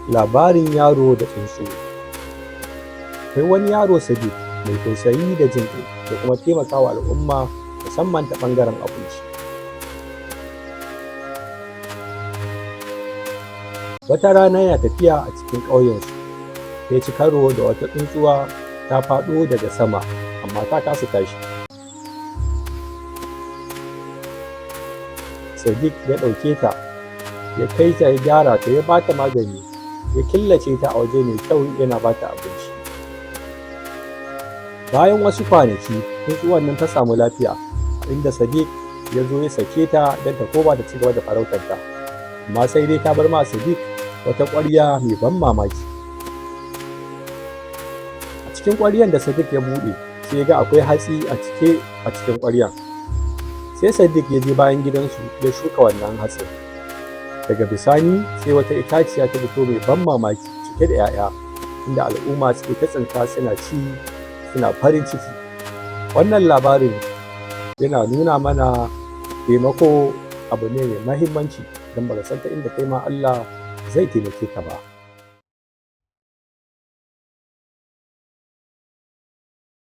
Labarin yaro da tsuntsu. Akwai wani yaro Sadiq mai tausayi da jin ƙai da kuma taimakawa al'umma musamman ta ɓangaren abinci. Wata rana yana tafiya a cikin ƙauyensu ya ci karo da wata tsuntsuwa ta faɗo daga sama amma ta kasa tashi. Sadiq ya ɗauke ta ya kai ta ya gyara ta ya ba ta magani ya killace ta a waje mai kyau yana ba ta abinci. Bayan wasu kwanaki tsuntsuwar nan ta samu lafiya inda Sadiq ya zo ya sake ta don ta koma ta ci gaba da farautar ta, amma sai dai ta bar ma Sadiq wata ƙwarya mai ban mamaki. A cikin ƙwaryar da Sadiq ya buɗe sai ya ga akwai hatsi a cike a cikin ƙwaryar. Sai Sadiq ya je bayan gidansu ya shuka wannan hatsin. Daga bisani sai wata itaciya ta fito mai ban mamaki cike da 'ya'ya inda al'umma suke ta tsinka suna ci suna farin ciki. Wannan labarin yana nuna mana taimako abu ne mai mahimmanci don baka san ta inda kai ma Allah zai taimake ka ba.